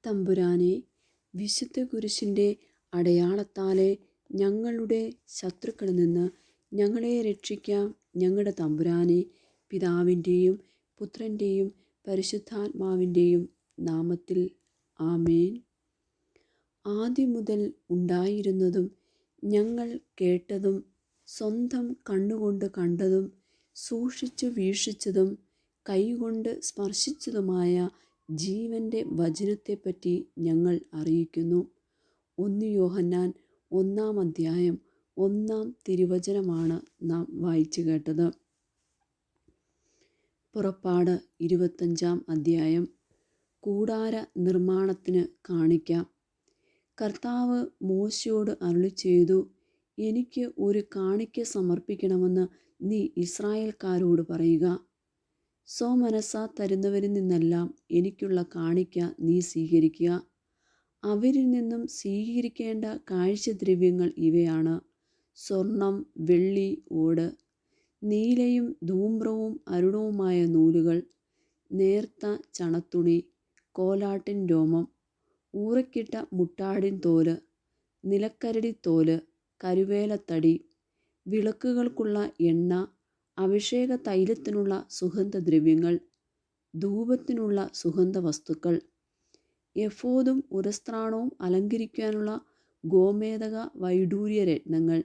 തമ്പുരാനെ, വിശുദ്ധ കുരിശിൻ്റെ അടയാളത്താലെ ഞങ്ങളുടെ ശത്രുക്കളിൽ നിന്ന് ഞങ്ങളെ രക്ഷിക്കാം. ഞങ്ങളുടെ തമ്പുരാനെ, പിതാവിൻ്റെയും പുത്രൻ്റെയും പരിശുദ്ധാത്മാവിൻ്റെയും നാമത്തിൽ ആമേൻ. ആദ്യം മുതൽ ഉണ്ടായിരുന്നതും ഞങ്ങൾ കേട്ടതും സ്വന്തം കണ്ണുകൊണ്ട് കണ്ടതും സൂക്ഷിച്ചു വീക്ഷിച്ചതും കൈകൊണ്ട് സ്പർശിച്ചതുമായ ജീവൻ്റെ വചനത്തെപ്പറ്റി ഞങ്ങൾ അറിയിക്കുന്നു. 1 യോഹന്നാൻ 1-ാം അധ്യായം 1-ാം തിരുവചനമാണ് നാം വായിച്ചു കേട്ടത്. പുറപ്പാട് 25-ാം അധ്യായം. കൂടാര നിർമ്മാണത്തിന് കാണിക്ക. കർത്താവ് മോശയോട് അരുളിച്ചെയ്തു, എനിക്ക് ഒരു കാണിക്ക സമർപ്പിക്കണമെന്ന് നീ ഇസ്രായേൽക്കാരോട് പറയുക. സ്വമനസ്സാ തരുന്നവരിൽ നിന്നെല്ലാം എനിക്കുള്ള കാണിക്ക നീ സ്വീകരിക്കുക. അവരിൽ നിന്നും സ്വീകരിക്കേണ്ട കാഴ്ചദ്രവ്യങ്ങൾ ഇവയാണ്: സ്വർണം, വെള്ളി, ഓട്, നീലയും ധൂമ്രവും അരുണവുമായ നൂലുകൾ, നേർത്ത ചണത്തുണി, കോലാട്ടിൻ രോമം, ഊറയ്ക്കിട്ട മുട്ടാടിൻ തോല്, നിലക്കരടിത്തോല്, കരുവേലത്തടി, വിളക്കുകൾക്കുള്ള എണ്ണ, അഭിഷേക തൈലത്തിനുള്ള സുഗന്ധദ്രവ്യങ്ങൾ, ധൂപത്തിനുള്ള സുഗന്ധവസ്തുക്കൾ, എഫോദും ഉരസ്ത്രാണവും അലങ്കരിക്കാനുള്ള ഗോമേദക വൈഡൂര്യ രത്നങ്ങൾ.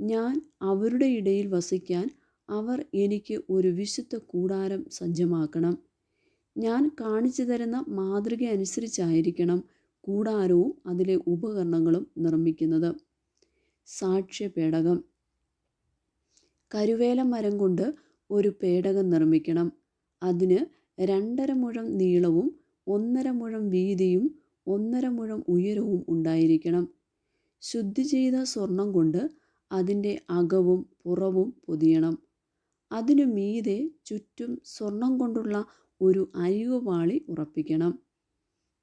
ഞാൻ അവരുടെ ഇടയിൽ വസിക്കാൻ അവർ എനിക്ക് ഒരു വിശുദ്ധ കൂടാരം സജ്ജമാക്കണം. ഞാൻ കാണിച്ചു തരുന്ന മാതൃക അനുസരിച്ചായിരിക്കണം കൂടാരവും അതിലെ ഉപകരണങ്ങളും നിർമ്മിക്കുന്നത്. സാക്ഷ്യപേടകം. കരുവേല മരം കൊണ്ട് ഒരു പേടകം നിർമ്മിക്കണം. അതിന് 2.5 മുഴം നീളവും 1.5 മുഴം വീതിയും 1.5 മുഴം ഉയരവും ഉണ്ടായിരിക്കണം. ശുദ്ധി ചെയ്ത സ്വർണം കൊണ്ട് അതിൻ്റെ അകവും പുറവും പൊതിയണം. അതിനു മീതെ ചുറ്റും സ്വർണം കൊണ്ടുള്ള ഒരു അരികുപാളി ഉറപ്പിക്കണം.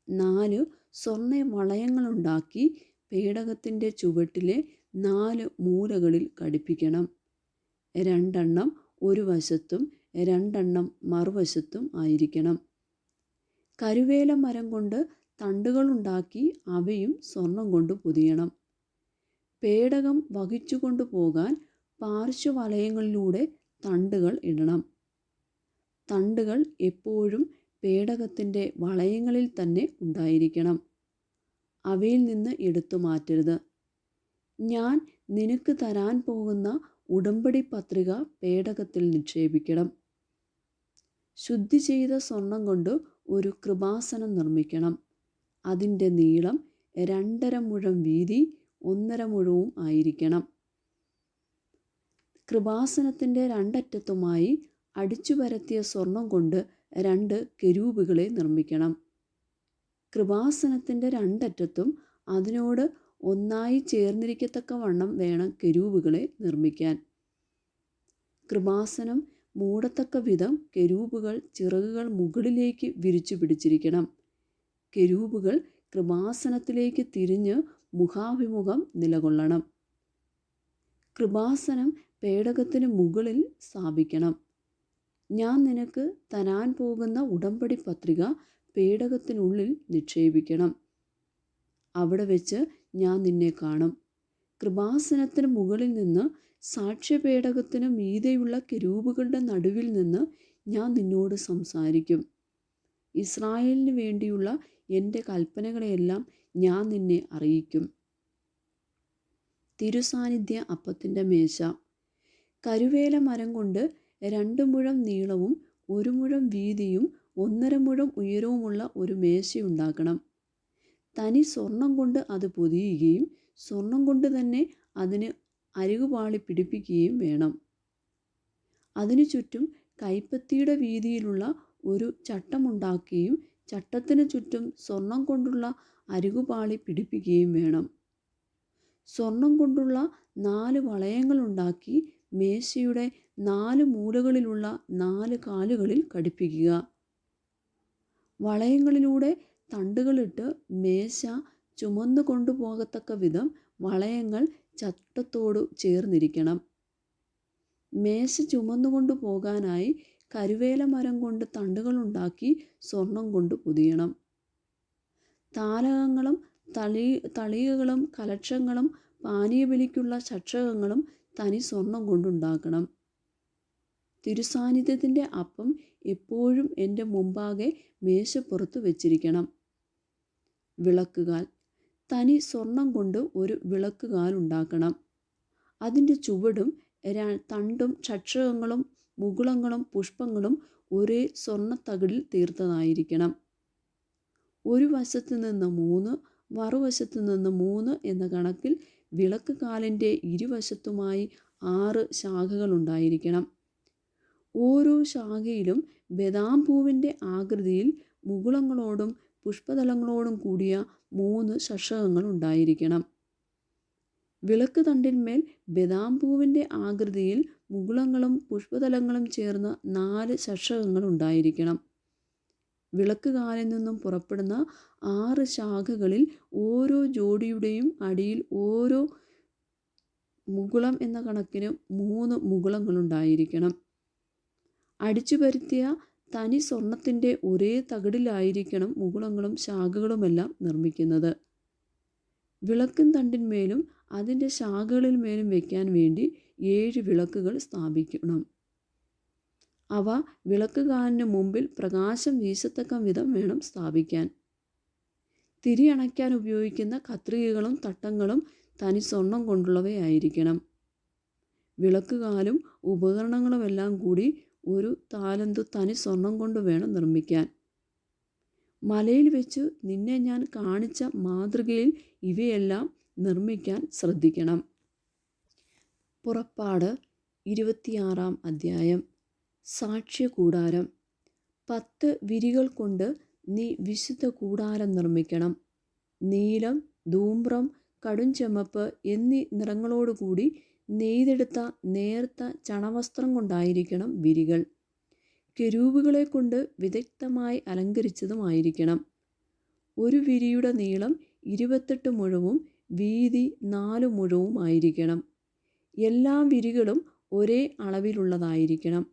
4 സ്വർണ്ണ വളയങ്ങളുണ്ടാക്കി പേടകത്തിൻ്റെ ചുവട്ടിലെ 4 മൂലകളിൽ ഘടിപ്പിക്കണം. 2 ഒരു വശത്തും 2 മറുവശത്തും ആയിരിക്കണം. കരുവേല മരം കൊണ്ട് തണ്ടുകളുണ്ടാക്കി അവയും സ്വർണം കൊണ്ട് പൊതിയണം. പേടകം വഹിച്ചുകൊണ്ടു പോകാൻ പാർശ്വവലയങ്ങളിലൂടെ തണ്ടുകൾ ഇടണം. തണ്ടുകൾ എപ്പോഴും പേടകത്തിൻ്റെ വളയങ്ങളിൽ തന്നെ ഉണ്ടായിരിക്കണം. അവയിൽ നിന്ന് എടുത്തു മാറ്റരുത്. ഞാൻ നിനക്ക് തരാൻ പോകുന്ന ഉടമ്പടി പത്രിക പേടകത്തിൽ നിക്ഷേപിക്കണം. ശുദ്ധി ചെയ്ത സ്വർണം കൊണ്ട് ഒരു കൃപാസനം നിർമ്മിക്കണം. അതിൻ്റെ നീളം 2.5 മുഴം വീതി 1.5 മുഴവും ആയിരിക്കണം. കൃപാസനത്തിൻ്റെ 2 അറ്റത്തുമായി അടിച്ചു പരത്തിയ സ്വർണം കൊണ്ട് 2 കെരൂബുകളെ നിർമ്മിക്കണം. കൃപാസനത്തിൻ്റെ 2 അറ്റത്തും അതിനോട് ഒന്നായി ചേർന്നിരിക്കത്തക്കവണ്ണം വേണം കെരൂബുകളെ നിർമ്മിക്കാൻ. കൃപാസനം മൂടത്തക്ക വിധം കെരൂബുകൾ ചിറകുകൾ മുകളിലേക്ക് വിരിച്ചു പിടിച്ചിരിക്കണം. കെരൂബുകൾ കൃപാസനത്തിലേക്ക് തിരിഞ്ഞ് മുഖാഭിമുഖം നിലകൊള്ളണം. കൃപാസനം പേടകത്തിന് മുകളിൽ സ്ഥാപിക്കണം. ഞാൻ നിനക്ക് തരാൻ പോകുന്ന ഉടമ്പടി പത്രിക പേടകത്തിനുള്ളിൽ നിക്ഷേപിക്കണം. അവിടെ വെച്ച് ഞാൻ നിന്നെ കാണും. കൃപാസനത്തിന് മുകളിൽ നിന്ന് സാക്ഷ്യപേടകത്തിന് മീതെയുള്ള കെരൂബുകളുടെ നടുവിൽ നിന്ന് ഞാൻ നിന്നോട് സംസാരിക്കും. ഇസ്രായേലിന് വേണ്ടിയുള്ള എൻ്റെ കൽപ്പനകളെയെല്ലാം ഞാൻ നിന്നെ അറിയിക്കും. തിരുസാന്നിധ്യ അപ്പത്തിൻ്റെ മേശ. കരുവേല മരം കൊണ്ട് 2 മുഴം നീളവും 1 മുഴം വീതിയും 1.5 മുഴം ഉയരവുമുള്ള ഒരു മേശയുണ്ടാക്കണം. തനി സ്വർണം കൊണ്ട് അത് പൊതിയുകയും സ്വർണം കൊണ്ട് തന്നെ അതിന് അരികുപാളി പിടിപ്പിക്കുകയും വേണം. അതിനു ചുറ്റും കൈപ്പത്തിയുടെ വീതിയിലുള്ള ഒരു ചട്ടമുണ്ടാക്കുകയും ചട്ടത്തിന് ചുറ്റും സ്വർണം കൊണ്ടുള്ള അരികുപാളി പിടിപ്പിക്കുകയും വേണം. സ്വർണം കൊണ്ടുള്ള 4 വളയങ്ങളുണ്ടാക്കി മേശയുടെ 4 മൂലകളിലുള്ള 4 കാലുകളിൽ ഘടിപ്പിക്കുക. വളയങ്ങളിലൂടെ തണ്ടുകളിട്ട് മേശ ചുമന്നു കൊണ്ടുപോകത്തക്ക വിധം വളയങ്ങൾ ചട്ടത്തോടു ചേർന്നിരിക്കണം. മേശ ചുമന്നുകൊണ്ടു പോകാനായി കരുവേല മരം കൊണ്ട് തണ്ടുകളുണ്ടാക്കി സ്വർണം കൊണ്ട് പൊതിയണം. താലകങ്ങളും തളികകളും കലക്ഷങ്ങളും പാനീയബലിക്കുള്ള ചക്ഷകങ്ങളും തനി സ്വർണം കൊണ്ടുണ്ടാക്കണം. തിരുസാന്നിധ്യത്തിൻ്റെ അപ്പം എപ്പോഴും എൻ്റെ മുമ്പാകെ മേശപ്പുറത്ത് വെച്ചിരിക്കണം. വിളക്കുകാൽ തനി സ്വർണം കൊണ്ട് ഒരു വിളക്കുകാൽ ഉണ്ടാക്കണം. അതിൻ്റെ ചുവടും തണ്ടും ചക്ഷകങ്ങളും മുകുളങ്ങളും പുഷ്പങ്ങളും ഒരേ സ്വർണ്ണത്തകിടിൽ തീർത്തതായിരിക്കണം. ഒരു വശത്ത് നിന്ന് 3 മറുവശത്ത് നിന്ന് 3 എന്ന കണക്കിൽ വിളക്ക് കാലിൻ്റെ ഇരുവശത്തുമായി 6 ശാഖകളുണ്ടായിരിക്കണം. ഓരോ ശാഖയിലും ബദാം പൂവിൻ്റെ ആകൃതിയിൽ മുകുളങ്ങളോടും പുഷ്പതലങ്ങളോടും കൂടിയ 3 ശക്ഷകങ്ങൾ ഉണ്ടായിരിക്കണം. വിളക്ക് തണ്ടിന്മേൽ ബദാം പൂവിൻ്റെ ആകൃതിയിൽ മുകുളങ്ങളും പുഷ്പതലങ്ങളും ചേർന്ന് 4 ശക്ഷകങ്ങൾ ഉണ്ടായിരിക്കണം. വിളക്ക് കാലിൽ നിന്നും പുറപ്പെടുന്ന 6 ശാഖകളിൽ ഓരോ ജോഡിയുടെയും അടിയിൽ ഓരോ മുകുളം എന്ന കണക്കിന് 3 മുകുളങ്ങളുണ്ടായിരിക്കണം. അടിച്ചു പരത്തിയ തനി സ്വർണത്തിൻ്റെ ഒരേ തകിടിലായിരിക്കണം മുകുളങ്ങളും ശാഖകളുമെല്ലാം നിർമ്മിക്കുന്നത്. വിളക്കിൻ തണ്ടിന്മേലും അതിൻ്റെ ശാഖകളിൽ മേലും വയ്ക്കാൻ വേണ്ടി 7 വിളക്കുകൾ സ്ഥാപിക്കണം. അവ വിളക്ക് കാലിന് മുമ്പിൽ പ്രകാശം വീശത്തക്ക വിധം വേണം സ്ഥാപിക്കാൻ. തിരി അണയ്ക്കാൻ ഉപയോഗിക്കുന്ന കത്രികകളും തട്ടങ്ങളും തനി സ്വർണം കൊണ്ടുള്ളവയായിരിക്കണം. വിളക്കുകാലും ഉപകരണങ്ങളുമെല്ലാം കൂടി 1 താലന്തു തനി സ്വർണം കൊണ്ട് വേണം നിർമ്മിക്കാൻ. മലയിൽ വെച്ച് നിന്നെ ഞാൻ കാണിച്ച മാതൃകയിൽ ഇവയെല്ലാം നിർമ്മിക്കാൻ ശ്രദ്ധിക്കണം. പുറപ്പാട് 26-ാം അധ്യായം. സാക്ഷ്യകൂടാരം. 10 വിരികൾ കൊണ്ട് നീ വിശുദ്ധ കൂടാരം നിർമ്മിക്കണം. നീലം, ധൂമ്രം, കടുംചുമപ്പ് എന്നീ നിറങ്ങളോടുകൂടി നെയ്തെടുത്ത നേർത്ത ചണവസ്ത്രം കൊണ്ടായിരിക്കണം വിരികൾ. കെരൂബുകളെ കൊണ്ട് വിദഗ്ധമായി അലങ്കരിച്ചതുമായിരിക്കണം. ഒരു വിരിയുടെ നീളം 28 മുഴവും വീതി 4 മുഴവും ആയിരിക്കണം. എല്ലാ വിരികളും ഒരേ അളവിലുള്ളതായിരിക്കണം.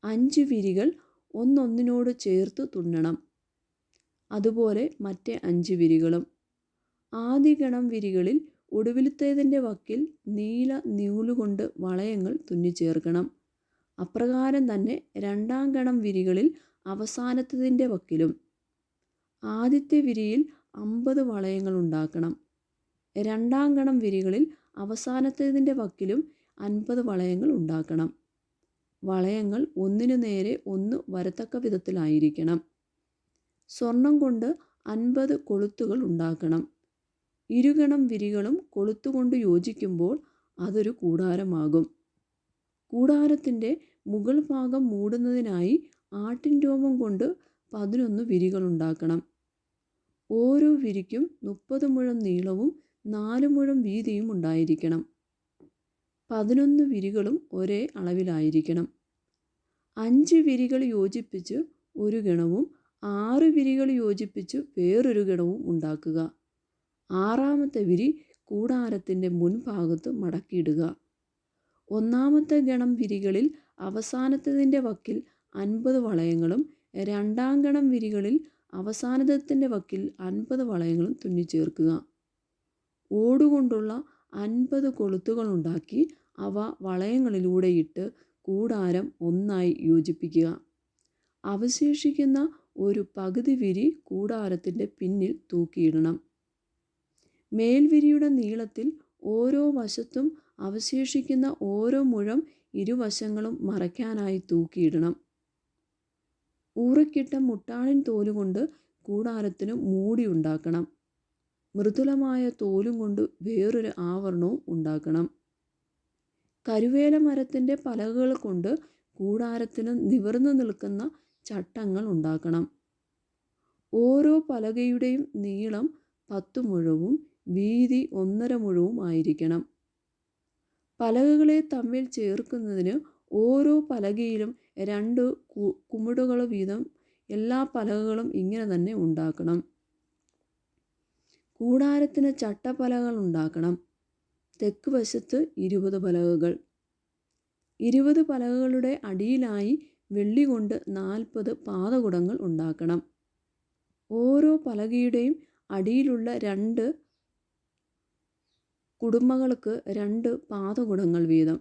5 വിരികൾ ഒന്നൊന്നിനോട് ചേർത്ത് തുന്നണം. അതുപോലെ മറ്റേ 5 വിരികളും. ആദ്യ ഗണം വിരികളിൽ ഒടുവിലത്തേതിൻ്റെ വക്കിൽ നീല നൂലുകൊണ്ട് വളയങ്ങൾ തുന്നിച്ചേർക്കണം. അപ്രകാരം തന്നെ 2-ാം ഗണം വിരികളിൽ അവസാനത്തതിൻ്റെ വക്കിലും. ആദ്യത്തെ വിരിയിൽ 50 വളയങ്ങൾ ഉണ്ടാക്കണം. 2-ാം ഗണം വിരികളിൽ അവസാനത്തേതിൻ്റെ വക്കിലും 50 വളയങ്ങൾ ഉണ്ടാക്കണം. വളയങ്ങൾ ഒന്നിനു നേരെ ഒന്ന് വരത്തക്ക വിധത്തിലായിരിക്കണം. സ്വർണം കൊണ്ട് 50 കൊളുത്തുകൾ ഉണ്ടാക്കണം. ഇരുഗണം വിരികളും കൊളുത്തുകൊണ്ട് യോജിക്കുമ്പോൾ അതൊരു കൂടാരമാകും. കൂടാരത്തിൻ്റെ മുകൾ ഭാഗം മൂടുന്നതിനായി ആട്ടിൻ രോമം കൊണ്ട് 11 വിരികളുണ്ടാക്കണം. ഓരോ വിരിക്കും 30 മുഴം നീളവും 4 മുഴം വീതിയും ഉണ്ടായിരിക്കണം. 11 വിരികളും ഒരേ അളവിലായിരിക്കണം. 5 വിരികൾ യോജിപ്പിച്ച് ഒരു ഗണവും 6 വിരികൾ യോജിപ്പിച്ച് വേറൊരു ഗണവും ഉണ്ടാക്കുക. 6-ാമത്തെ വിരി കൂടാരത്തിൻ്റെ മുൻഭാഗത്ത് മടക്കിയിടുക. 1-ാമത്തെ ഗണം വിരികളിൽ അവസാനത്തതിൻ്റെ വക്കിൽ 50 വളയങ്ങളും 2-ാം ഗണം വിരികളിൽ അവസാനത്തിൻ്റെ വക്കിൽ 50 വളയങ്ങളും തുന്നിച്ചേർക്കുക. ഓടുകൊണ്ടുള്ള 50 കൊളുത്തുകളുണ്ടാക്കി അവ വളയങ്ങളിലൂടെ ഇട്ട് കൂടാരം ഒന്നായി യോജിപ്പിക്കുക. അവശേഷിക്കുന്ന ഒരു പകുതി വിരി കൂടാരത്തിൻ്റെ പിന്നിൽ തൂക്കിയിടണം. മേൽവിരിയുടെ നീളത്തിൽ ഓരോ വശത്തും അവശേഷിക്കുന്ന ഓരോ മുഴം ഇരുവശങ്ങളും മറയ്ക്കാനായി തൂക്കിയിടണം. ഊറയ്ക്കിട്ട മുട്ടാണിൻ തോലുകൊണ്ട് കൂടാരത്തിന് മൂടി ഉണ്ടാക്കണം. മൃദുലമായ തോലും കൊണ്ട് വേറൊരു ആവരണവും ഉണ്ടാക്കണം. കരുവേല മരത്തിൻ്റെ പലകകൾ കൊണ്ട് കൂടാരത്തിന് നിവർന്നു നിൽക്കുന്ന ചട്ടങ്ങൾ ഉണ്ടാക്കണം. ഓരോ പലകയുടെയും നീളം 10 മുഴവും വീതി 1.5 മുഴവും ആയിരിക്കണം. പലകകളെ തമ്മിൽ ചേർക്കുന്നതിന് ഓരോ പലകയിലും 2 കുമിടുകൾ വീതം എല്ലാ പലകകളും ഇങ്ങനെ തന്നെ ഉണ്ടാക്കണം. കൂടാരത്തിന് ചട്ടപ്പലകൾ ഉണ്ടാക്കണം. തെക്ക് വശത്ത് 20 പലകകൾ. 20 പലകകളുടെ അടിയിലായി വെള്ളി കൊണ്ട് 40 പാദകുടങ്ങൾ ഉണ്ടാക്കണം. ഓരോ പലകയുടെയും അടിയിലുള്ള 2 കുടുംബങ്ങൾക്ക് 2 പാദകുടങ്ങൾ വീതം.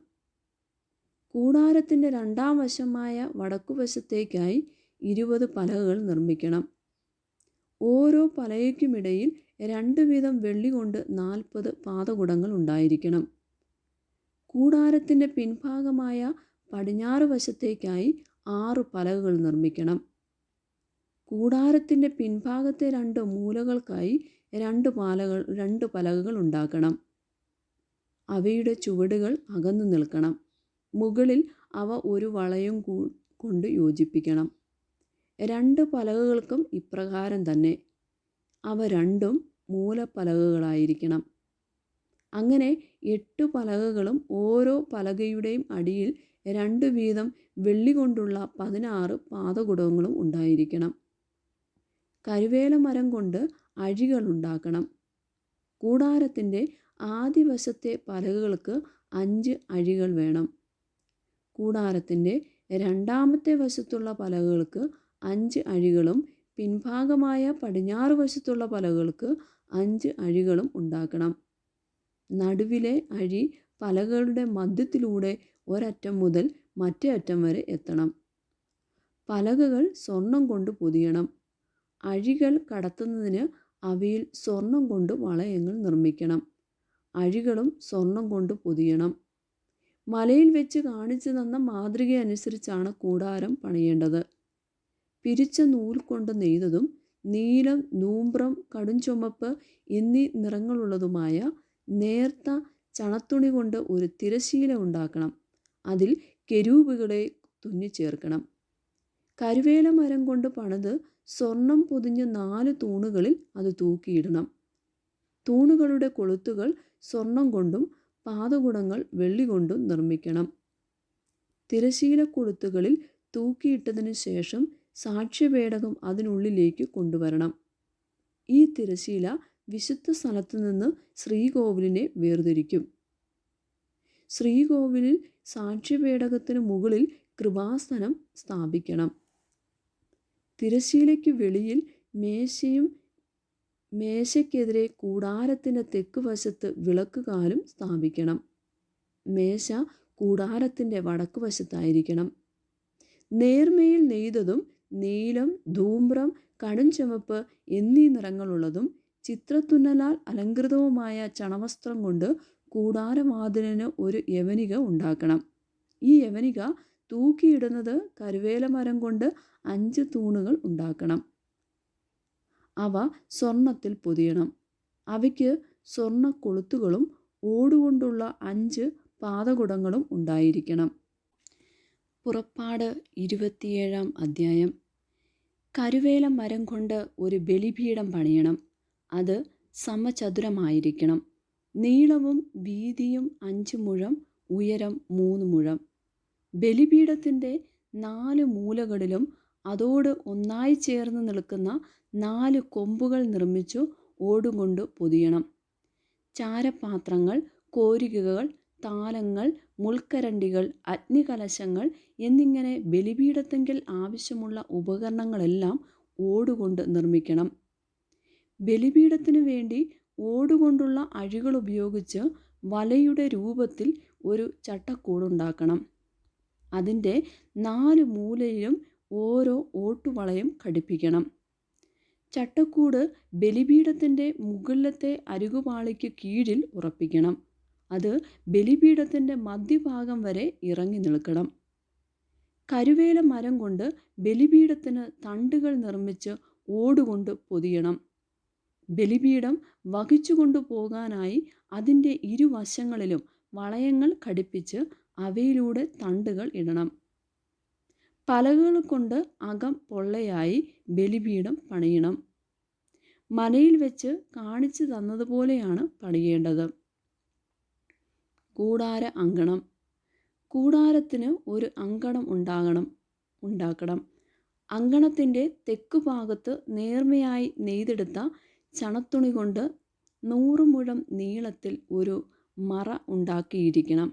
കൂടാരത്തിൻ്റെ രണ്ടാം വശമായ വടക്കുവശത്തേക്കായി 20 പലകകൾ നിർമ്മിക്കണം. ഓരോ പലകയ്ക്കുമിടയിൽ 2 വീതം വെള്ളി കൊണ്ട് 40 പാദകുടങ്ങൾ ഉണ്ടായിരിക്കണം. കൂടാരത്തിൻ്റെ പിൻഭാഗമായ പടിഞ്ഞാറ് വശത്തേക്കായി 6 പലകകൾ നിർമ്മിക്കണം. കൂടാരത്തിൻ്റെ പിൻഭാഗത്തെ 2 മൂലകൾക്കായി 2 പലകകൾ ഉണ്ടാക്കണം. അവയുടെ ചുവടുകൾ അകന്നു നിൽക്കണം. മുകളിൽ അവ ഒരു വളയം കൊണ്ട് യോജിപ്പിക്കണം. 2 പലകകൾക്കും ഇപ്രകാരം തന്നെ. അവ രണ്ടും മൂലപ്പലകകളായിരിക്കണം. അങ്ങനെ 8 പലകകളും ഓരോ പലകയുടെയും അടിയിൽ 2 വീതം വെള്ളി കൊണ്ടുള്ള 16 പാദകുടങ്ങളും ഉണ്ടായിരിക്കണം. കരുവേല മരം കൊണ്ട് അഴികൾ ഉണ്ടാക്കണം. കൂടാരത്തിൻ്റെ ആദ്യവശത്തെ പലകകൾക്ക് 5 അഴികൾ വേണം. കൂടാരത്തിൻ്റെ രണ്ടാമത്തെ വശത്തുള്ള പലകകൾക്ക് 5 അഴികളും പിൻഭാഗമായ പടിഞ്ഞാറ് വശത്തുള്ള പലകകൾക്ക് 5 അഴികളും ഉണ്ടാക്കണം. നടുവിലെ അഴി പലകകളുടെ മധ്യത്തിലൂടെ ഒരറ്റം മുതൽ മറ്റേ അറ്റം വരെ എത്തണം. പലകകൾ സ്വർണം കൊണ്ട് പൊതിയണം. അഴികൾ കടത്തുന്നതിന് അവയിൽ സ്വർണം കൊണ്ട് വളയങ്ങൾ നിർമ്മിക്കണം. അഴികളും സ്വർണം കൊണ്ട് പൊതിയണം. മലയിൽ വെച്ച് കാണിച്ചു തന്ന മാതൃക അനുസരിച്ചാണ് കൂടാരം പണിയേണ്ടത്. പിരിച്ച നൂൽ കൊണ്ട് നെയ്തതും നീലം, നൂമ്പ്രം, കടുംചുമപ്പ് എന്നീ നിറങ്ങളുള്ളതുമായ നേർത്ത ചണത്തുണി കൊണ്ട് ഒരു തിരശീല ഉണ്ടാക്കണം. അതിൽ കെരൂബുകളെ തുന്നിച്ചേർക്കണം. കരുവേല മരം കൊണ്ട് പണിത് സ്വർണം പൊതിഞ്ഞ 4 തൂണുകളിൽ അത് തൂക്കിയിടണം. തൂണുകളുടെ കൊളുത്തുകൾ സ്വർണം കൊണ്ടും പാദകുടങ്ങൾ വെള്ളി കൊണ്ടും നിർമ്മിക്കണം. തിരശീല കൊളുത്തുകളിൽ തൂക്കിയിട്ടതിനു ശേഷം സാക്ഷ്യപേടകം അതിനുള്ളിലേക്ക് കൊണ്ടുവരണം. ഈ തിരശീല വിശുദ്ധ സ്ഥലത്തു നിന്ന് ശ്രീകോവിലിനെ വേർതിരിക്കും. ശ്രീകോവിലിൽ സാക്ഷ്യപേടകത്തിന് മുകളിൽ കൃപാസനം സ്ഥാപിക്കണം. തിരശീലയ്ക്ക് വെളിയിൽ മേശയ്ക്കെതിരെ കൂടാരത്തിൻ്റെ തെക്ക് വശത്ത് വിളക്കുകാലും സ്ഥാപിക്കണം. മേശ കൂടാരത്തിൻ്റെ വടക്ക് വശത്തായിരിക്കണം. നേർമയിൽ നെയ്തതും നീലം, ധൂമ്രം, കടുംചുമപ്പ് എന്നീ നിറങ്ങളുള്ളതും ചിത്രത്തുന്നലാൽ അലങ്കൃതവുമായ ചണവസ്ത്രം കൊണ്ട് കൂടാരവാതിലിന് ഒരു യവനിക ഉണ്ടാക്കണം. ഈ യവനിക തൂക്കിയിടുന്നത് കരുവേല മരം കൊണ്ട് 5 തൂണുകൾ ഉണ്ടാക്കണം. അവ സ്വർണത്തിൽ പൊതിയണം. അവയ്ക്ക് സ്വർണ്ണ കൊളുത്തുകളും ഓടുകൊണ്ടുള്ള 5 പാദകുടങ്ങളും ഉണ്ടായിരിക്കണം. പുറപ്പാട് 27-ാം അധ്യായം. കരുവേല മരം കൊണ്ട് ഒരു ബലിപീഠം പണിയണം. അത് സമചതുരമായിരിക്കണം. നീളവും വീതിയും 5 മുഴം, ഉയരം 3 മുഴം. ബലിപീഠത്തിൻ്റെ 4 മൂലകളിലും അതോട് ഒന്നായി ചേർന്ന് നിൽക്കുന്ന 4 കൊമ്പുകൾ നിർമ്മിച്ചു ഓടുകൊണ്ട് പൊതിയണം. ചാരപാത്രങ്ങൾ, കോരികകൾ, താലങ്ങൾ, മുൾക്കരണ്ടികൾ, അഗ്നികലശങ്ങൾ എന്നിങ്ങനെ ബലിപീഠത്തെങ്കിൽ ആവശ്യമുള്ള ഉപകരണങ്ങളെല്ലാം ഓടുകൊണ്ട് നിർമ്മിക്കണം. ബലിപീഠത്തിനു വേണ്ടി ഓടുകൊണ്ടുള്ള അഴികൾ ഉപയോഗിച്ച് വലയുടെ രൂപത്തിൽ ഒരു ചട്ടക്കൂടുണ്ടാക്കണം. അതിൻ്റെ 4 മൂലയിലും ഓരോ ഓട്ടുവളയം ഘടിപ്പിക്കണം. ചട്ടക്കൂട് ബലിപീഠത്തിൻ്റെ മുകളിലത്തെ അരികുപാളിക്ക് കീഴിൽ ഉറപ്പിക്കണം. അത് ബലിപീഠത്തിൻ്റെ മധ്യഭാഗം വരെ ഇറങ്ങി നിൽക്കണം. കരുവേല മരം കൊണ്ട് ബലിപീഠത്തിന് തണ്ടുകൾ നിർമ്മിച്ച് ഓടുകൊണ്ട് പൊതിയണം. ബലിപീഠം വഹിച്ചു കൊണ്ടുപോകാനായി അതിൻ്റെ ഇരുവശങ്ങളിലും വളയങ്ങൾ ഘടിപ്പിച്ച് അവയിലൂടെ തണ്ടുകൾ ഇടണം. പലകകൾ കൊണ്ട് അകം പൊള്ളയായി ബലിപീഠം പണിയണം. മലയിൽ വെച്ച് കാണിച്ചു തന്നതുപോലെയാണ് പണിയേണ്ടത്. കൂടാര അങ്കണം. കൂടാരത്തിന് ഒരു അങ്കണം ഉണ്ടാക്കണം. അങ്കണത്തിൻ്റെ തെക്കു ഭാഗത്ത് നേർമയായി നെയ്തെടുത്ത ചണത്തുണി കൊണ്ട് 100 മുഴം നീളത്തിൽ ഒരു മറ ഉണ്ടാക്കിയിരിക്കണം.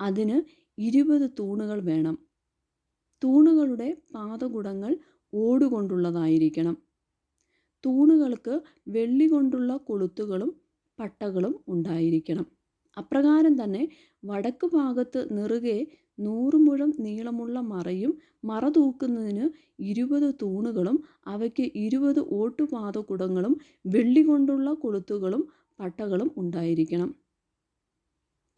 അതിന് 20 തൂണുകൾ വേണം. തൂണുകളുടെ പാദകുടങ്ങൾ ഓടുകൊണ്ടുള്ളതായിരിക്കണം. തൂണുകൾക്ക് വെള്ളി കൊണ്ടുള്ള കൊളുത്തുകളും പട്ടകളും ഉണ്ടായിരിക്കണം. അപ്രകാരം തന്നെ വടക്ക് ഭാഗത്ത് നെറുകെ 100 മുഴം നീളമുള്ള മറയും മറ തൂക്കുന്നതിന് 20 തൂണുകളും അവയ്ക്ക് 20 ഓട്ടുപാദകുടങ്ങളും വെള്ളി കൊണ്ടുള്ള കൊളുത്തുകളും പട്ടകളും ഉണ്ടായിരിക്കണം.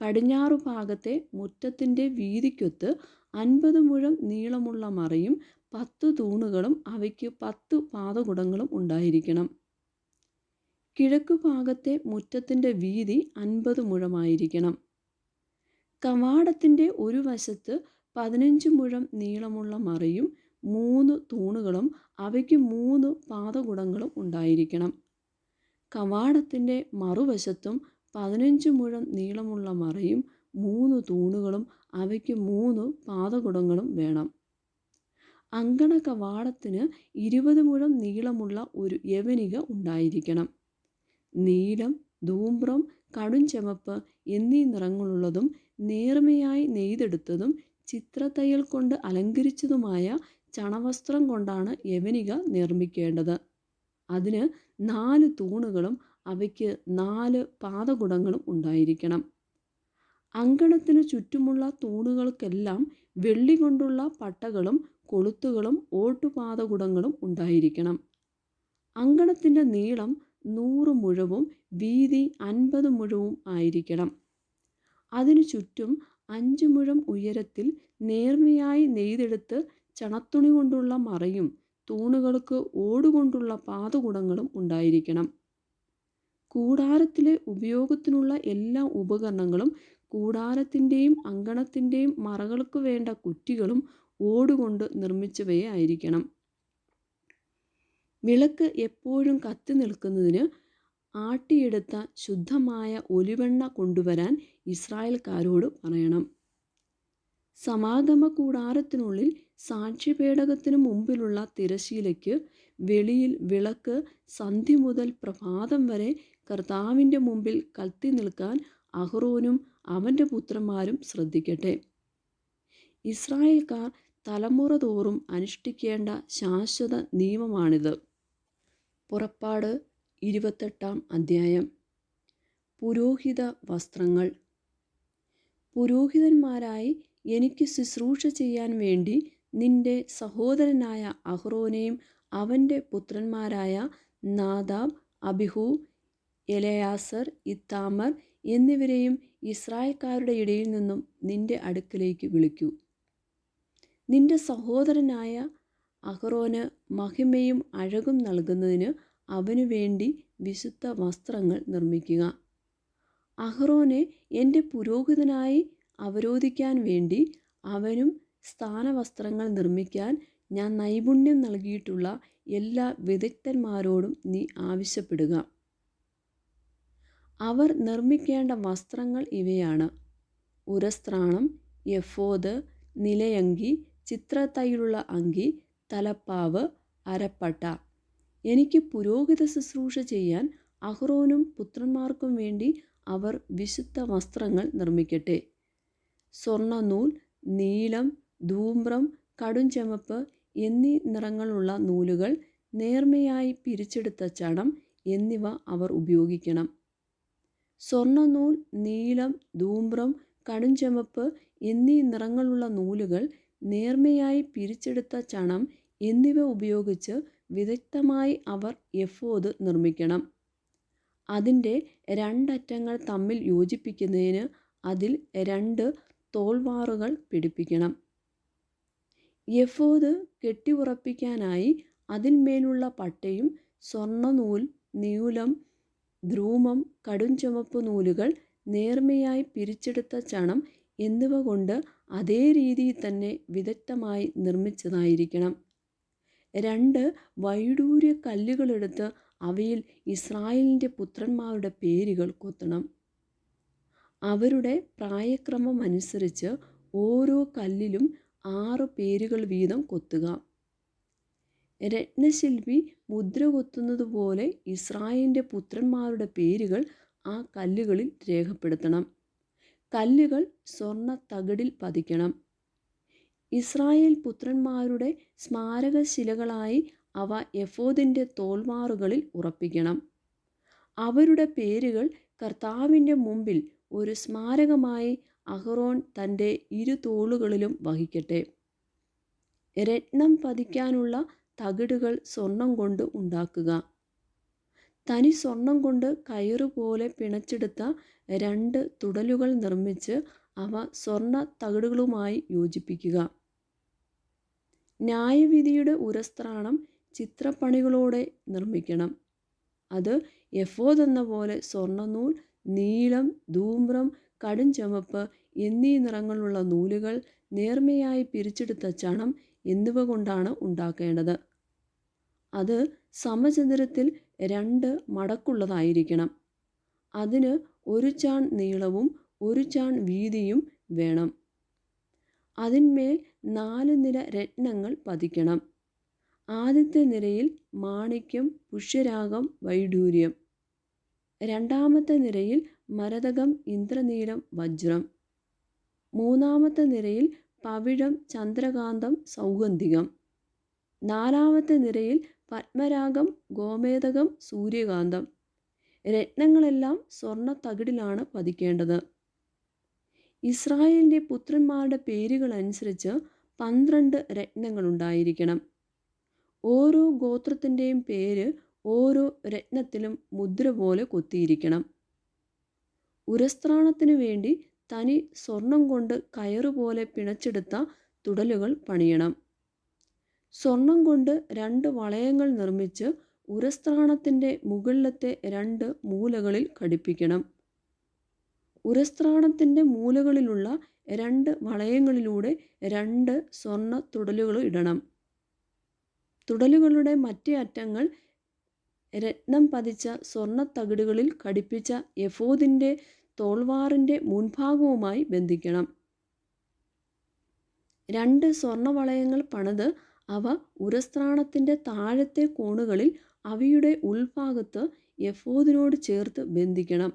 പടിഞ്ഞാറു ഭാഗത്തെ മുറ്റത്തിൻ്റെ വീതിക്കൊത്ത് 50 മുഴം നീളമുള്ള മറയും 10 തൂണുകളും അവയ്ക്ക് 10 പാദകുടങ്ങളും ഉണ്ടായിരിക്കണം. കിഴക്കു ഭാഗത്തെ മുറ്റത്തിൻ്റെ വീതി 50 മുഴമായിരിക്കണം. കവാടത്തിൻ്റെ ഒരു വശത്ത് 15 മുഴം നീളമുള്ള മറയും 3 തൂണുകളും അവയ്ക്ക് 3 പാദകുടങ്ങളും ഉണ്ടായിരിക്കണം. കവാടത്തിൻ്റെ മറുവശത്തും 15 മുഴം നീളമുള്ള മറയും 3 തൂണുകളും അവയ്ക്ക് 3 പാദകുടങ്ങളും വേണം. അങ്കണ കവാടത്തിന് 20 മുഴം നീളമുള്ള ഒരു യവനിക ഉണ്ടായിരിക്കണം. നീലം, ധൂമ്രം, കടുംചുവപ്പ് എന്നീ നിറങ്ങളുള്ളതും നേർമയായി നെയ്തെടുത്തതും ചിത്രത്തയ്യൽ കൊണ്ട് അലങ്കരിച്ചതുമായ ചണവസ്ത്രം കൊണ്ടാണ് യവനിക നിർമ്മിക്കേണ്ടത്. അതിന് 4 തൂണുകളും അവയ്ക്ക് 4 പാദകുടങ്ങളും ഉണ്ടായിരിക്കണം. അങ്കണത്തിന് ചുറ്റുമുള്ള തൂണുകൾക്കെല്ലാം വെള്ളി കൊണ്ടുള്ള പട്ടകളും കൊളുത്തുകളും ഓട്ടുപാദകുടങ്ങളും ഉണ്ടായിരിക്കണം. അങ്കണത്തിൻ്റെ നീളം 100 മുഴവും വീതി 50 മുഴവും ആയിരിക്കണം. അതിനു ചുറ്റും 5 മുഴം ഉയരത്തിൽ നേർമയായി നെയ്തെടുത്ത് ചണത്തുണി കൊണ്ടുള്ള മറയും തൂണുകൾക്ക് ഓടുകൊണ്ടുള്ള പാദകുടങ്ങളും ഉണ്ടായിരിക്കണം. കൂടാരത്തിലെ ഉപയോഗത്തിനുള്ള എല്ലാ ഉപകരണങ്ങളും കൂടാരത്തിൻ്റെയും അങ്കണത്തിൻ്റെയും മറകൾക്ക് വേണ്ട കുറ്റികളും ഓടുകൊണ്ട് നിർമ്മിച്ചവയെ ആയിരിക്കണം. വിളക്ക് എപ്പോഴും കത്തി നിൽക്കുന്നതിന് ആട്ടിയെടുത്ത ശുദ്ധമായ ഒലിവെണ്ണ കൊണ്ടുവരാൻ ഇസ്രായേൽക്കാരോട് പറയണം. സമാഗമ കൂടാരത്തിനുള്ളിൽ സാക്ഷ്യപേടകത്തിനു മുമ്പിലുള്ള തിരശ്ശീലയ്ക്ക് വെളിയിൽ വിളക്ക് സന്ധ്യ മുതൽ പ്രഭാതം വരെ കർത്താവിൻ്റെ മുമ്പിൽ കത്തി നിൽക്കാൻ അഹ്റോനും അവൻ്റെ പുത്രന്മാരും ശ്രദ്ധിക്കട്ടെ. ഇസ്രായേൽക്കാർ തലമുറ തോറും അനുഷ്ഠിക്കേണ്ട ശാശ്വത നിയമമാണിത്. പുറപ്പാട് 28-ാം അധ്യായം. പുരോഹിത വസ്ത്രങ്ങൾ. പുരോഹിതന്മാരായി എനിക്ക് ശുശ്രൂഷ ചെയ്യാൻ വേണ്ടി നിന്റെ സഹോദരനായ അഹ്റോനെയും അവൻ്റെ പുത്രന്മാരായ നാദാബ്, അബിഹൂ, എലയാസർ, ഇത്താമർ എന്നിവരെയും ഇസ്രായേൽക്കാരുടെ ഇടയിൽ നിന്നും നിന്റെ അടുക്കലേക്ക് വിളിക്കൂ. നിന്റെ സഹോദരനായ അഹ്റോന് മഹിമയും അഴകും നൽകുന്നതിന് അവനു വേണ്ടി വിശുദ്ധ വസ്ത്രങ്ങൾ നിർമ്മിക്കുക. അഹ്റോനെ എൻ്റെ പുരോഹിതനായി അവരോധിക്കാൻ വേണ്ടി അവനും സ്ഥാനവസ്ത്രങ്ങൾ നിർമ്മിക്കാൻ ഞാൻ നൈപുണ്യം നൽകിയിട്ടുള്ള എല്ലാ വിദഗ്ധന്മാരോടും നീ ആവശ്യപ്പെടുക. അവർ നിർമ്മിക്കേണ്ട വസ്ത്രങ്ങൾ ഇവയാണ്: ഉരസ്ത്രാണം, എഫോദ്, നിലയങ്കി, ചിത്രത്തയ്യലുള്ള അങ്കി, തലപ്പാവ്, അരപ്പട്ട. എനിക്ക് പുരോഹിത ശുശ്രൂഷ ചെയ്യാൻ അഹ്റോനും പുത്രന്മാർക്കും വേണ്ടി അവർ വിശുദ്ധ വസ്ത്രങ്ങൾ നിർമ്മിക്കട്ടെ. സ്വർണ്ണനൂൽ, നീലം, ധൂമ്രം, കടുംചുവപ്പ് എന്നീ നിറങ്ങളുള്ള നൂലുകൾ, നേർമയായി പിരിച്ചെടുത്ത ചണം എന്നിവ അവർ ഉപയോഗിക്കണം. സ്വർണ്ണനൂൽ, നീലം, ധൂമ്രം, കടുംചുവപ്പ് എന്നീ നിറങ്ങളുള്ള നൂലുകൾ, നേർമയായി പിരിച്ചെടുത്ത ചണം എന്നിവ ഉപയോഗിച്ച് വിദഗ്ധമായി അവർ എഫോദ് നിർമ്മിക്കണം. അതിൻ്റെ 2 അറ്റങ്ങൾ തമ്മിൽ യോജിപ്പിക്കുന്നതിന് അതിൽ 2 തോൾവാറുകൾ പിടിപ്പിക്കണം. എഫോദ് കെട്ടി ഉറപ്പിക്കാനായി അതിന്മേലുള്ള പട്ടയും സ്വർണ്ണനൂൽ, നീലം, ധൂമം, കടുംചുവപ്പ് നൂലുകൾ, നേർമയായി പിരിച്ചെടുത്ത ചണം എന്നിവ കൊണ്ട് അതേ രീതിയിൽ തന്നെ വിദഗ്ധമായി നിർമ്മിച്ചതായിരിക്കണം. 2 വൈഡൂര്യ കല്ലുകളെടുത്ത് അവയിൽ ഇസ്രായേലിൻ്റെ പുത്രന്മാരുടെ പേരുകൾ കൊത്തണം. അവരുടെ പ്രായക്രമം അനുസരിച്ച് ഓരോ കല്ലിലും 6 പേരുകൾ വീതം കൊത്തുക. രത്നശില്പി മുദ്ര കൊത്തുന്നത് പോലെ ഇസ്രായേലിൻ്റെ പുത്രന്മാരുടെ പേരുകൾ ആ കല്ലുകളിൽ രേഖപ്പെടുത്തണം. കല്ലുകൾ സ്വർണ്ണ തകിടിൽ പതിക്കണം. ഇസ്രായേൽ പുത്രന്മാരുടെ സ്മാരകശിലകളായി അവ എഫോദിൻ്റെ തോൾമാറുകളിൽ ഉറപ്പിക്കണം. അവരുടെ പേരുകൾ കർത്താവിൻ്റെ മുമ്പിൽ ഒരു സ്മാരകമായി അഹ്റോൻ തൻ്റെ ഇരുതോളുകളിലും വഹിക്കട്ടെ. രത്നം പതിക്കാനുള്ള തകിടുകൾ സ്വർണം കൊണ്ട് ഉണ്ടാക്കുക. തനി സ്വർണം കൊണ്ട് കയറുപോലെ പിണച്ചെടുത്ത 2 തുടലുകൾ നിർമ്മിച്ച് അവ സ്വർണ്ണ തകിടുകളുമായി യോജിപ്പിക്കുക. ന്യായവിധിയുടെ ഉരസ്ത്രാണം ചിത്രപ്പണികളോടെ നിർമ്മിക്കണം. അത് എഫോദ് എന്ന പോലെ സ്വർണ്ണനൂൽ, നീലം, ധൂമ്രം, കടും ചുവപ്പ് എന്നീ നിറങ്ങളുള്ള നൂലുകൾ, നേർമയായി പിരിച്ചെടുത്ത ചണം എന്നിവ കൊണ്ടാണ് ഉണ്ടാക്കേണ്ടത്. അത് സമചതുരത്തിൽ 2 മടക്കുള്ളതായിരിക്കണം. അതിന് 1 ചാൺ നീളവും 1 ചാൺ വീതിയും വേണം. അതിന്മേൽ 4 നിര രത്നങ്ങൾ പതിക്കണം. ആദ്യത്തെ നിരയിൽ മാണിക്യം, പുഷ്യരാഗം, വൈഡൂര്യം. രണ്ടാമത്തെ നിരയിൽ മരതകം, ഇന്ദ്രനീലം, വജ്രം. മൂന്നാമത്തെ നിരയിൽ പവിഴം, ചന്ദ്രകാന്തം, സൗഗന്ധികം. നാലാമത്തെ നിരയിൽ പത്മരാഗം, ഗോമേതകം, സൂര്യകാന്തം. രത്നങ്ങളെല്ലാം സ്വർണ്ണ തകിടിലാണ് പതിക്കേണ്ടത്. ഇസ്രായേലിൻ്റെ പുത്രന്മാരുടെ പേരുകൾ അനുസരിച്ച് 12 രത്നങ്ങളുണ്ടായിരിക്കണം. ഓരോ ഗോത്രത്തിൻ്റെയും പേര് ഓരോ രത്നത്തിലും മുദ്ര പോലെ കൊത്തിയിരിക്കണം. ഉരസ്ത്രാണത്തിനു വേണ്ടി തനി സ്വർണം കൊണ്ട് കയറുപോലെ പിണച്ചെടുത്ത തുടലുകൾ പണിയണം. സ്വർണം കൊണ്ട് 2 വളയങ്ങൾ നിർമ്മിച്ച് ഉരസ്ത്രാണത്തിൻ്റെ മുകളിലത്തെ 2 മൂലകളിൽ ഘടിപ്പിക്കണം. ഉരസ്ത്രാണത്തിൻ്റെ മൂലകളിലുള്ള 2 വളയങ്ങളിലൂടെ 2 സ്വർണ്ണ തുടലുകൾ ഇടണം. തുടലുകളുടെ മറ്റേ അറ്റങ്ങൾ രത്നം പതിച്ച സ്വർണ്ണ തകിടുകളിൽ ഘടിപ്പിച്ച എഫോദിൻ്റെ തോൾവാറിൻ്റെ മുൻഭാഗവുമായി ബന്ധിക്കണം. 2 സ്വർണ്ണവളയങ്ങൾ പണിത് അവ ഉരസ്ത്രാണത്തിൻ്റെ താഴത്തെ കോണുകളിൽ അവയുടെ ഉൾഭാഗത്ത് എഫോദിനോട് ചേർത്ത് ബന്ധിക്കണം.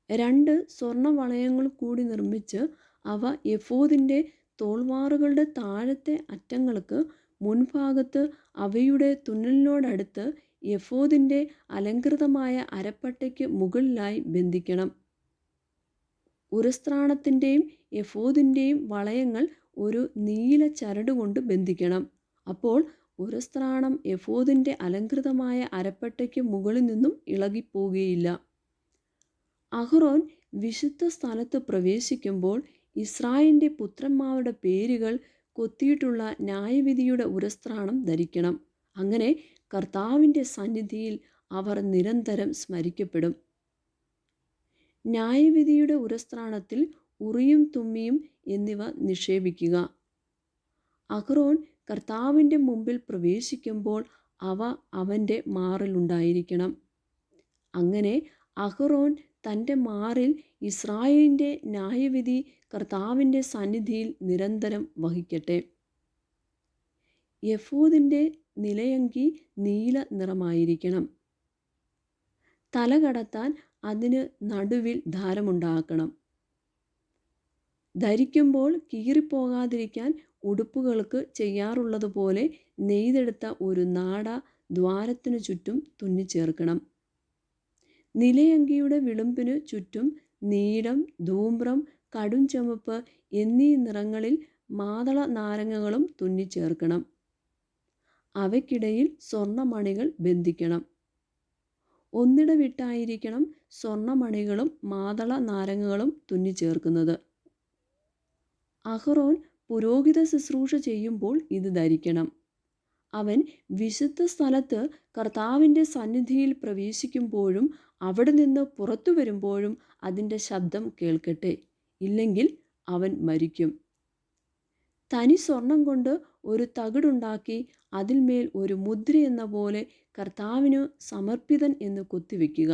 2 സ്വർണ്ണവളയങ്ങൾ കൂടി നിർമ്മിച്ച് അവ എഫോദിൻ്റെ തോൾവാറുകളുടെ താഴത്തെ അറ്റങ്ങൾക്ക് മുൻഭാഗത്ത് അവയുടെ തുന്നലിനോടടുത്ത് എഫോദിൻ്റെ അലങ്കൃതമായ അരപ്പട്ടയ്ക്ക് മുകളിലായി ബന്ധിക്കണം. ഉരസ്ത്രാണത്തിൻ്റെയും എഫോദിൻ്റെയും വളയങ്ങൾ ഒരു നീല ചരട് കൊണ്ട് ബന്ധിക്കണം. അപ്പോൾ ഉരസ്ത്രാണം എഫോദിൻ്റെ അലങ്കൃതമായ അരപ്പട്ടയ്ക്ക് മുകളിൽ നിന്നും ഇളകിപ്പോകുകയില്ല. അഹ്റോൻ വിശുദ്ധ സ്ഥലത്ത് പ്രവേശിക്കുമ്പോൾ ഇസ്രായേലിൻ്റെ പുത്രന്മാരുടെ പേരുകൾ കൊത്തിയിട്ടുള്ള ന്യായവിധിയുടെ ഉരസ്ത്രാണം ധരിക്കണം. അങ്ങനെ കർത്താവിൻ്റെ സന്നിധിയിൽ അവർ നിരന്തരം സ്മരിക്കപ്പെടും. ന്യായവിധിയുടെ ഉരസ്ത്രാണത്തിൽ ഉറിയും തുമ്മിയും എന്നിവ നിക്ഷേപിക്കുക. അഹ്റോൻ കർത്താവിൻ്റെ മുമ്പിൽ പ്രവേശിക്കുമ്പോൾ അവ അവൻ്റെ മാറിലുണ്ടായിരിക്കണം. അങ്ങനെ അഹ്റോൻ തൻ്റെ മാറിൽ ഇസ്രായേലിൻ്റെ ന്യായവിധി കർത്താവിൻ്റെ സന്നിധിയിൽ നിരന്തരം വഹിക്കട്ടെ. എഫോദിൻ്റെ നിലയങ്കി നീല നിറമായിരിക്കണം. തല കടത്താൻ അതിന് നടുവിൽ ധാരമുണ്ടാക്കണം. ധരിക്കുമ്പോൾ കീറിപ്പോകാതിരിക്കാൻ ഉടുപ്പുകൾക്ക് ചെയ്യാറുള്ളതുപോലെ നെയ്തെടുത്ത ഒരു നാട ദ്വാരത്തിനു ചുറ്റും തുന്നിച്ചേർക്കണം. നിലയങ്കിയുടെ വിളുമ്പിനു ചുറ്റും നീലം, ധൂമ്രം, കടും ചുവപ്പ് എന്നീ നിറങ്ങളിൽ മാതള നാരങ്ങകളും തുന്നിച്ചേർക്കണം. അവയ്ക്കിടയിൽ സ്വർണ്ണമണികൾ ബന്ധിക്കണം. ഒന്നിടവിട്ടായിരിക്കണം സ്വർണ്ണമണികളും മാതള നാരങ്ങകളും തുന്നിച്ചേർക്കുന്നത്. അഹ്റോൻ പുരോഹിത ശുശ്രൂഷ ചെയ്യുമ്പോൾ ഇത് ധരിക്കണം. അവൻ വിശുദ്ധ സ്ഥലത്ത് കർത്താവിൻ്റെ സന്നിധിയിൽ പ്രവേശിക്കുമ്പോഴും അവിടെ നിന്ന് പുറത്തു വരുമ്പോഴും അതിൻ്റെ ശബ്ദം കേൾക്കട്ടെ. ഇല്ലെങ്കിൽ അവൻ മരിക്കും. തനി സ്വർണം കൊണ്ട് ഒരു തകിടുണ്ടാക്കി അതിന്മേൽ ഒരു മുദ്രയെന്ന പോലെ കർത്താവിനു സമർപ്പിതൻ എന്ന് കൊത്തിവെക്കുക.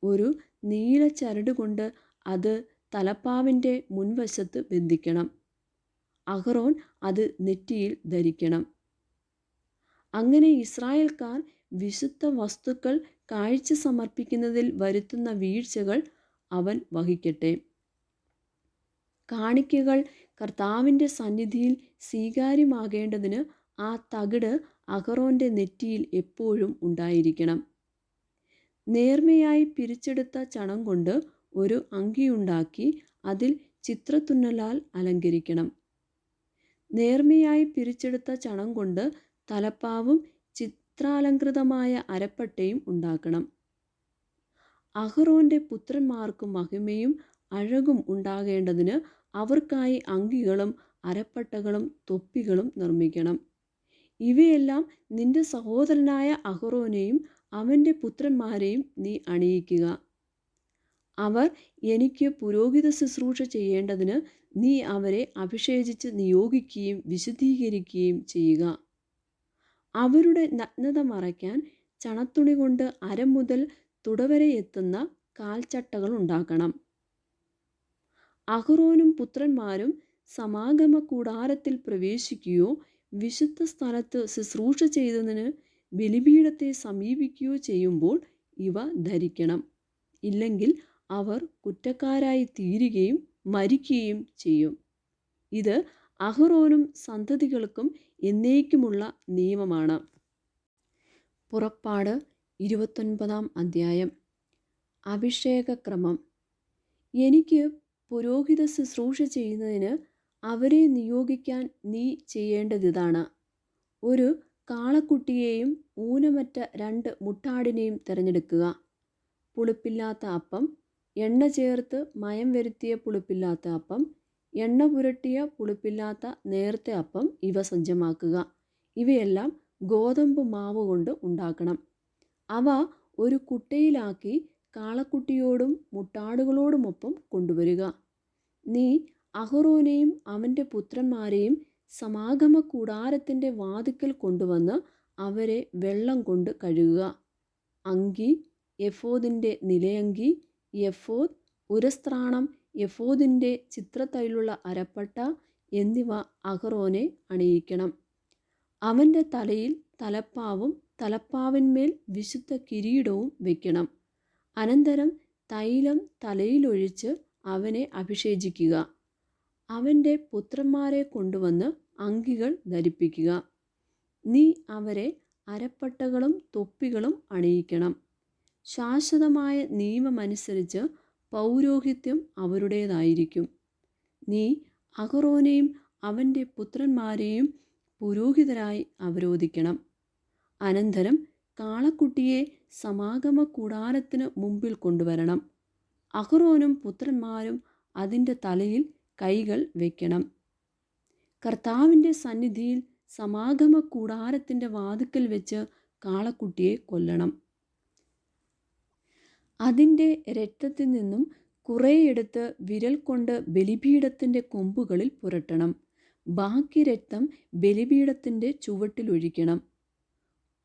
ഒരു നീല ചരട് കൊണ്ട് അത് തലപ്പാവിൻ്റെ മുൻവശത്ത് ബന്ധിക്കണം. അഹ്റോൻ അത് നെറ്റിയിൽ ധരിക്കണം. അങ്ങനെ ഇസ്രായേൽക്കാർ വിശുദ്ധ വസ്തുക്കൾ കാഴ്ച സമർപ്പിക്കുന്നതിൽ വരുത്തുന്ന വീഴ്ചകൾ അവൻ വഹിക്കട്ടെ. കാണിക്കകൾ കർത്താവിൻ്റെ സന്നിധിയിൽ സ്വീകാര്യമാകേണ്ടതിന് ആ തകിട് അഹറോൻ്റെ നെറ്റിയിൽ എപ്പോഴും ഉണ്ടായിരിക്കണം. നേർമയായി പിരിച്ചെടുത്ത ചണം കൊണ്ട് ഒരു അങ്കിയുണ്ടാക്കി അതിൽ ചിത്രത്തുന്നലാൽ അലങ്കരിക്കണം. നേർമയായി പിരിച്ചെടുത്ത ചണം കൊണ്ട് തലപ്പാവും ചിത്രാലങ്കൃതമായ അരപ്പട്ടയും ഉണ്ടാക്കണം. അഹറോൻ്റെ പുത്രന്മാർക്ക് മഹിമയും അഴകും ഉണ്ടാകേണ്ടതിന് അവർക്കായി അങ്കികളും അരപ്പട്ടകളും തൊപ്പികളും നിർമ്മിക്കണം. ഇവയെല്ലാം നിന്റെ സഹോദരനായ അഹറോനെയും അവൻ്റെ പുത്രന്മാരെയും നീ അണിയിക്കുക. അവർ എനിക്ക് പുരോഹിത ശുശ്രൂഷ ചെയ്യേണ്ടതിന് നീ അവരെ അഭിഷേചിച്ച് നിയോഗിക്കുകയും വിശുദ്ധീകരിക്കുകയും ചെയ്യുക. അവരുടെ നഗ്നത മറയ്ക്കാൻ ചണത്തുണി കൊണ്ട് അരം മുതൽ തുടവരെ എത്തുന്ന കാൽച്ചട്ടകൾ ഉണ്ടാക്കണം. അഹറോനും പുത്രന്മാരും സമാഗമ കൂടാരത്തിൽ പ്രവേശിക്കുകയോ വിശുദ്ധ സ്ഥലത്ത് ശുശ്രൂഷ ചെയ്തതിന് ബലിപീഠത്തെ സമീപിക്കുകയോ ചെയ്യുമ്പോൾ ഇവ ധരിക്കണം. ഇല്ലെങ്കിൽ അവർ കുറ്റക്കാരായി തീരുകയും മരിക്കുകയും ചെയ്യും. ഇത് അഹറോനും സന്തതികൾക്കും എന്നേക്കുമുള്ള നിയമമാണ്. പുറപ്പാട് 29 അധ്യായം. അഭിഷേകക്രമം. എനിക്ക് പുരോഹിത ശുശ്രൂഷ ചെയ്യുന്നതിന് അവരെ നിയോഗിക്കാൻ നീ ചെയ്യേണ്ടതിതാണ്. ഒരു കാളക്കുട്ടിയെയും ഊനമറ്റ 2 മുട്ടാടിനെയും തിരഞ്ഞെടുക്കുക. പുളിപ്പില്ലാത്ത അപ്പം, എണ്ണ ചേർത്ത് മയം വരുത്തിയ പുളിപ്പില്ലാത്ത അപ്പം, എണ്ണ പുരട്ടിയ പുളിപ്പില്ലാത്ത നേർത്ത അപ്പം ഇവ സജ്ജമാക്കുക. ഇവയെല്ലാം ഗോതമ്പ് മാവ് കൊണ്ട് ഉണ്ടാക്കണം. അവ ഒരു കുട്ടയിലാക്കി കാളക്കുട്ടിയോടും മുട്ടാടുകളോടുമൊപ്പം കൊണ്ടുവരിക. നീ അഹറോനെയും അവൻ്റെ പുത്രന്മാരെയും സമാഗമ കൂടാരത്തിൻ്റെ വാതിക്കൽ കൊണ്ടുവന്ന് അവരെ വെള്ളം കൊണ്ട് കഴുകുക. അങ്കി, എഫോദിൻ്റെ നിലയങ്കി, എഫോദ്, ഉരസ്ത്രാണം, എഫോദിൻ്റെ ചിത്രത്തൈലുള്ള അരപ്പട്ട എന്നിവ അഹറോനെ അണിയിക്കണം. അവൻ്റെ തലയിൽ തലപ്പാവും തലപ്പാവിന്മേൽ വിശുദ്ധ കിരീടവും വയ്ക്കണം. അനന്തരം തൈലം തലയിലൊഴിച്ച് അവനെ അഭിഷേചിക്കുക. അവൻ്റെ പുത്രന്മാരെ കൊണ്ടുവന്ന് അങ്കികൾ ധരിപ്പിക്കുക. നീ അവരെ അരപ്പട്ടകളും തൊപ്പികളും അണിയിക്കണം. ശാശ്വതമായ നിയമമനുസരിച്ച് പൗരോഹിത്യം അവരുടേതായിരിക്കും. നീ അഹറോനെയും അവൻ്റെ പുത്രന്മാരെയും പുരോഹിതരായി അവരോധിക്കണം. അനന്തരം കാളക്കുട്ടിയെ സമാഗമ കൂടാരത്തിന് മുമ്പിൽ കൊണ്ടുവരണം. അഹറോനും പുത്രന്മാരും അതിൻ്റെ തലയിൽ കൈകൾ വയ്ക്കണം. കർത്താവിൻ്റെ സന്നിധിയിൽ സമാഗമ കൂടാരത്തിൻ്റെ വാതിക്കൽ വെച്ച് കാളക്കുട്ടിയെ കൊല്ലണം. അതിൻ്റെ രക്തത്തിൽ നിന്നും കുറേയെടുത്ത് വിരൽ കൊണ്ട് ബലിപീഠത്തിൻ്റെ കൊമ്പുകളിൽ പുരട്ടണം. ബാക്കി രക്തം ബലിപീഠത്തിൻ്റെ ചുവട്ടിലൊഴിക്കണം.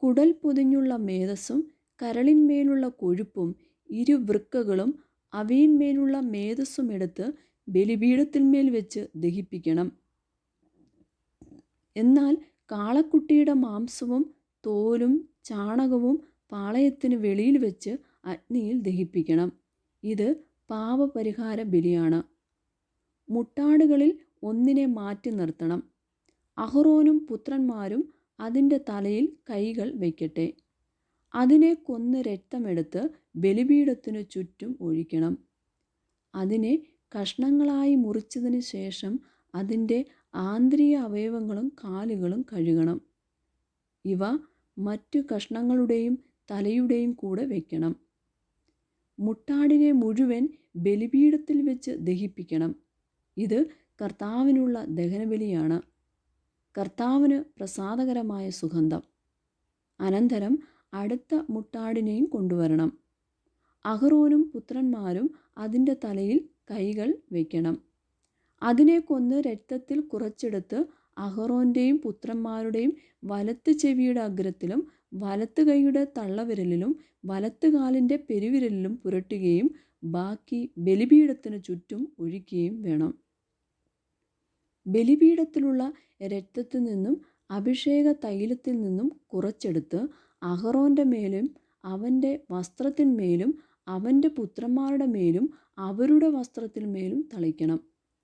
കുടൽ പൊതിഞ്ഞുള്ള മേദസ്സും കരളിന്മേലുള്ള കൊഴുപ്പും 2 വൃക്കകളും അവയിന്മേലുള്ള മേദസ്സും എടുത്ത് ബലിപീഠത്തിന്മേൽ വെച്ച് ദഹിപ്പിക്കണം. എന്നാൽ കാളക്കുട്ടിയുടെ മാംസവും തോലും ചാണകവും പാളയത്തിന് വെളിയിൽ വെച്ച് അഗ്നിയിൽ ദഹിപ്പിക്കണം. ഇത് പാപപരിഹാര ബലിയാണ്. മുട്ടാടുകളിൽ ഒന്നിനെ മാറ്റി നിർത്തണം. അഹറോനും പുത്രന്മാരും അതിൻ്റെ തലയിൽ കൈകൾ വയ്ക്കട്ടെ. അതിനെ കൊന്ന് രക്തമെടുത്ത് ബലിപീഠത്തിനു ചുറ്റും ഒഴിക്കണം. അതിനെ കഷ്ണങ്ങളായി മുറിച്ചതിന് ശേഷം അതിൻ്റെ ആന്തരിക അവയവങ്ങളും കാലുകളും കഴുകണം. ഇവ മറ്റു കഷ്ണങ്ങളുടെയും തലയുടെയും കൂടെ വയ്ക്കണം. മുട്ടാടിനെ മുഴുവൻ ബലിപീഠത്തിൽ വെച്ച് ദഹിപ്പിക്കണം. ഇത് കർത്താവിനുള്ള ദഹനബലിയാണ്, കർത്താവിന് പ്രസാദകരമായ സുഗന്ധം. അനന്തരം അടുത്ത മുട്ടാടിനെയും കൊണ്ടുവരണം. അഹറോനും പുത്രന്മാരും അതിൻ്റെ തലയിൽ കൈകൾ വയ്ക്കണം. അതിനെ കൊന്ന് രക്തത്തിൽ കുറച്ചെടുത്ത് അഹറോൻ്റെയും പുത്രന്മാരുടെയും വലത്ത് ചെവിയുടെ അഗ്രത്തിലും വലത്ത് കൈയുടെ തള്ളവിരലിലും വലത്ത് കാലിൻ്റെ പെരുവിരലിലും പുരട്ടുകയും ബാക്കി ബലിപീഠത്തിന് ചുറ്റും ഒഴിക്കുകയും വേണം. ബലിപീഠത്തിലുള്ള രക്തത്തിൽ നിന്നും അഭിഷേക തൈലത്തിൽ നിന്നും കുറച്ചെടുത്ത് അഹറോൻ്റെ മേലും അവൻ്റെ വസ്ത്രത്തിന്മേലും അവൻ്റെ പുത്രന്മാരുടെ മേലും അവരുടെ വസ്ത്രത്തിന്മേലും തളിക്കണം.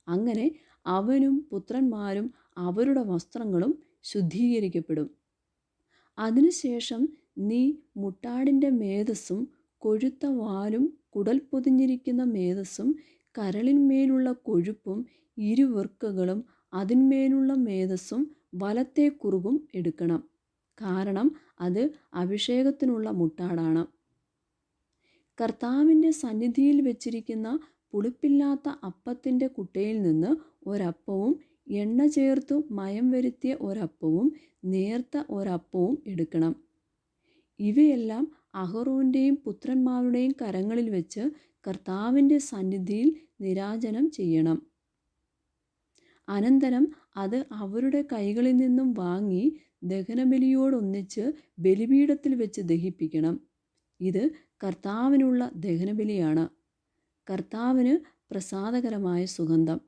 അങ്ങനെ അവനും പുത്രന്മാരും അവരുടെ വസ്ത്രങ്ങളും ശുദ്ധീകരിക്കപ്പെടും. അതിനുശേഷം നീ മുട്ടാടിൻ്റെ മേധസ്സും കൊഴുത്ത വാലും കുടൽ പൊതിഞ്ഞിരിക്കുന്ന മേധസ്സും കരളിന്മേലുള്ള കൊഴുപ്പും ഇരുവൃക്കകളും അതിന്മേലുള്ള മേധസ്സും വലത്തെ കുറുകും എടുക്കണം. കാരണം അത് അഭിഷേകത്തിനുള്ള മുട്ടാടാണ്. കർത്താവിൻ്റെ സന്നിധിയിൽ വെച്ചിരിക്കുന്ന പുളിപ്പില്ലാത്ത അപ്പത്തിൻ്റെ കുട്ടയിൽ നിന്ന് ഒരപ്പവും എണ്ണ ചേർത്തു മയം വരുത്തിയ ഒരപ്പവും നേർത്ത ഒരപ്പവും എടുക്കണം. ഇവയെല്ലാം അഹറോൻ്റെയും പുത്രന്മാരുടെയും കരങ്ങളിൽ വെച്ച് കർത്താവിൻ്റെ സന്നിധിയിൽ നീരാജനം ചെയ്യണം. അനന്തരം അത് അവരുടെ കൈകളിൽ നിന്നും വാങ്ങി ദഹനബലിയോടൊന്നിച്ച് ബലിപീഠത്തിൽ വെച്ച് ദഹിപ്പിക്കണം. ഇത് കർത്താവിനുള്ള ദഹനബലിയാണ്, കർത്താവിന് പ്രസാദകരമായ സുഗന്ധം.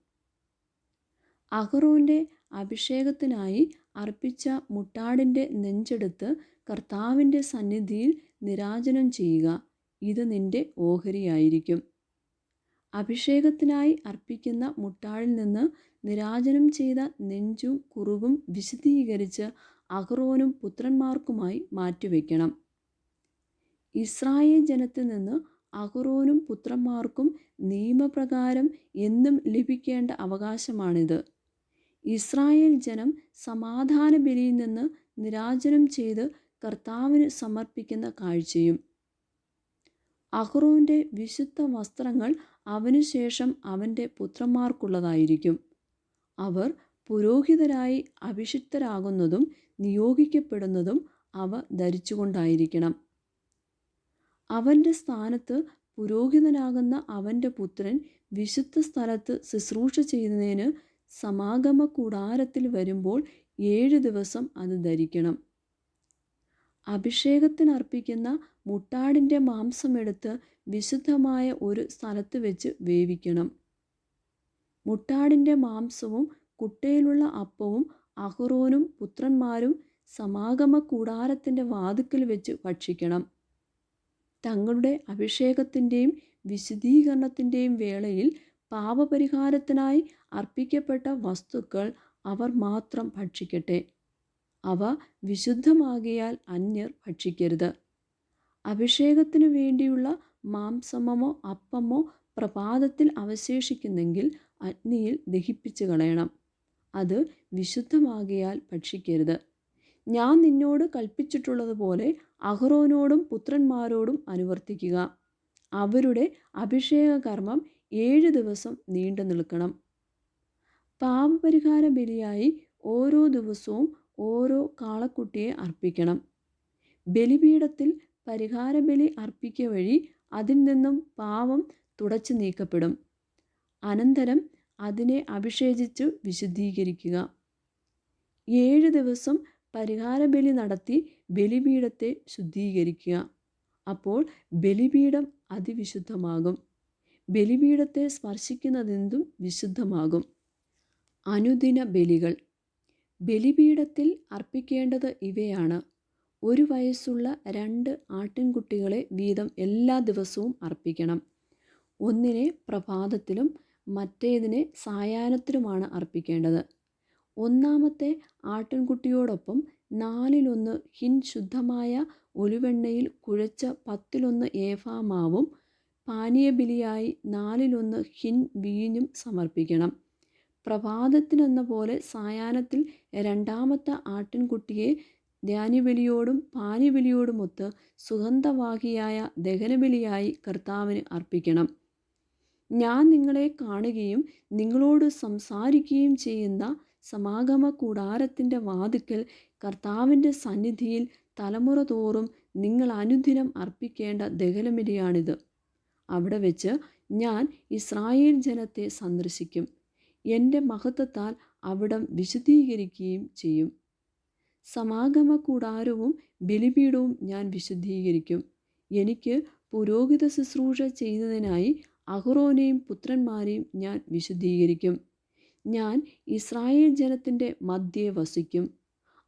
അഹറോൻ്റെ അഭിഷേകത്തിനായി അർപ്പിച്ച മുട്ടാടിൻ്റെ നെഞ്ചെടുത്ത് കർത്താവിൻ്റെ സന്നിധിയിൽ നീരാജനം ചെയ്യുക. ഇത് നിന്റെ ഓഹരിയായിരിക്കും. അഭിഷേകത്തിനായി അർപ്പിക്കുന്ന മുട്ടാടിൽ നിന്ന് നീരാജനം ചെയ്ത നെഞ്ചും കുറുകും വിശുദ്ധീകരിച്ച് അഹറോനും പുത്രന്മാർക്കുമായി മാറ്റിവെക്കണം. ഇസ്രായേൽ ജനത്തിൽ നിന്ന് അഹറോനും പുത്രന്മാർക്കും നിയമപ്രകാരം എന്നും ലഭിക്കേണ്ട അവകാശമാണിത്. ഇസ്രായേൽ ജനം സമാധാന ബലിയിൽ നിന്ന് നീരാജനം ചെയ്ത് കർത്താവിന് സമർപ്പിക്കുന്ന കാഴ്ചയും. അഹറോൻ്റെ വിശുദ്ധ വസ്ത്രങ്ങൾ അവനുശേഷം അവൻ്റെ പുത്രന്മാർക്കുള്ളതായിരിക്കും. അവർ പുരോഹിതരായി അഭിഷിക്തരാകുന്നതും നിയോഗിക്കപ്പെടുന്നതും അവ ധരിച്ചുകൊണ്ടായിരിക്കണം. അവൻ്റെ സ്ഥാനത്ത് പുരോഹിതനാകുന്ന അവൻ്റെ പുത്രൻ വിശുദ്ധ സ്ഥലത്ത് ശുശ്രൂഷ ചെയ്യുന്നതിന് സമാഗമ കൂടാരത്തിൽ വരുമ്പോൾ 7 ദിവസം അത് ധരിക്കണം. അഭിഷേകത്തിനർപ്പിക്കുന്ന മുട്ടാടിൻ്റെ മാംസമെടുത്ത് വിശുദ്ധമായ ഒരു സ്ഥലത്ത് വെച്ച് വേവിക്കണം. മുട്ടാടിൻ്റെ മാംസവും കുട്ടയിലുള്ള അപ്പവും അഹറോനും പുത്രന്മാരും സമാഗമ കൂടാരത്തിൻ്റെ വാതിക്കൽ വെച്ച് ഭക്ഷിക്കണം. തങ്ങളുടെ അഭിഷേകത്തിൻ്റെയും വിശുദ്ധീകരണത്തിൻ്റെയും വേളയിൽ പാപപരിഹാരത്തിനായി അർപ്പിക്കപ്പെട്ട വസ്തുക്കൾ അവർ മാത്രം ഭക്ഷിക്കട്ടെ. അവ വിശുദ്ധമാകിയാൽ അന്യർ ഭക്ഷിക്കരുത്. അഭിഷേകത്തിനു വേണ്ടിയുള്ള മാംസമോ അപ്പമോ പ്രഭാതത്തിൽ അവശേഷിക്കുന്നെങ്കിൽ അഗ്നിയിൽ ദഹിപ്പിച്ച് കളയണം. അത് വിശുദ്ധമാകിയാൽ ഭക്ഷിക്കരുത്. ഞാൻ നിന്നോട് കൽപ്പിച്ചിട്ടുള്ളതുപോലെ അഹറോനോടും പുത്രന്മാരോടും അനുവർത്തിക്കുക. അവരുടെ അഭിഷേക കർമ്മം 7 ദിവസം നീണ്ടു നിൽക്കണം. പാപപരിഹാര ബലിയായി ഓരോ ദിവസവും ഓരോ കാളക്കുട്ടിയെ അർപ്പിക്കണം. ബലിപീഠത്തിൽ പരിഹാരബലി അർപ്പിക്കുക വഴി അതിൽ നിന്നും പാപം തുടച്ചു നീക്കപ്പെടും. അനന്തരം അതിനെ അഭിഷേചിച്ച് വിശുദ്ധീകരിക്കുക. 7 ദിവസം പരിഹാരബലി നടത്തി ബലിപീഠത്തെ ശുദ്ധീകരിക്കുക. അപ്പോൾ ബലിപീഠം അതിവിശുദ്ധമാകും. ബലിപീഠത്തെ സ്പർശിക്കുന്നതെന്തും വിശുദ്ധമാകും. അനുദിന ബലികൾ. ബലിപീഠത്തിൽ അർപ്പിക്കേണ്ടത് ഇവയാണ്. 1 വയസ്സുള്ള 2 ആട്ടിൻകുട്ടികളെ വീതം എല്ലാ ദിവസവും അർപ്പിക്കണം. ഒന്നിനെ പ്രഭാതത്തിലും മറ്റേതിനെ സായാഹ്നത്തിലുമാണ് അർപ്പിക്കേണ്ടത്. 1-ാമത്തെ ആട്ടിൻകുട്ടിയോടൊപ്പം 4-1 ഹിൻ ശുദ്ധമായ ഒലിവെണ്ണയിൽ കുഴച്ച 10-1 ഏഫാ മാവും പാനീയബലിയായി 4-1 ഹിൻ വീഞ്ഞും സമർപ്പിക്കണം. പ്രഭാതത്തിനെന്ന പോലെ സായാഹ്നത്തിൽ 2-ാമത്തെ ആട്ടിൻകുട്ടിയെ ധാന്യബലിയോടും പാനീയബലിയോടുമൊത്ത് സുഗന്ധവാഹിയായ ദഹനബലിയായി കർത്താവിന് അർപ്പിക്കണം. ഞാൻ നിങ്ങളെ കാണുകയും നിങ്ങളോട് സംസാരിക്കുകയും ചെയ്യുന്ന സമാഗമ കൂടാരത്തിൻ്റെ വാതിക്കൽ കർത്താവിൻ്റെ സന്നിധിയിൽ തലമുറ തോറും നിങ്ങൾ അനുദിനം അർപ്പിക്കേണ്ട ദഹനബലിയാണിത്. അവിടെ വെച്ച് ഞാൻ ഇസ്രായേൽ ജനത്തെ സന്ദർശിക്കും. എൻ്റെ മഹത്വത്താൽ അവിടം വിശുദ്ധീകരിക്കുകയും ചെയ്യും. സമാഗമ കൂടാരവും ബലിപീഠവും ഞാൻ വിശുദ്ധീകരിക്കും. എനിക്ക് പുരോഹിത ശുശ്രൂഷ ചെയ്യുന്നതിനായി അഹറോനെയും പുത്രന്മാരെയും ഞാൻ വിശുദ്ധീകരിക്കും. ഞാൻ ഇസ്രായേൽ ജനത്തിൻ്റെ മധ്യേ വസിക്കും.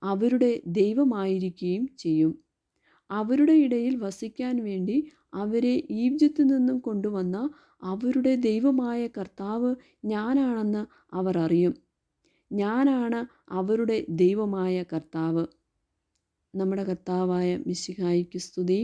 അവരുടെ ദൈവമായിരിക്കുകയും ചെയ്യും. അവരുടെ ഇടയിൽ വസിക്കാൻ വേണ്ടി അവരെ ഈജിപ്തിൽ നിന്നും കൊണ്ടുവന്ന അവരുടെ ദൈവമായ കർത്താവ് ഞാനാണെന്ന് അവർ അറിയും. ഞാനാണ് അവരുടെ ദൈവമായ കർത്താവ്. നമ്മുടെ കർത്താവായ മിശിഹായിക്ക് സ്തുതി.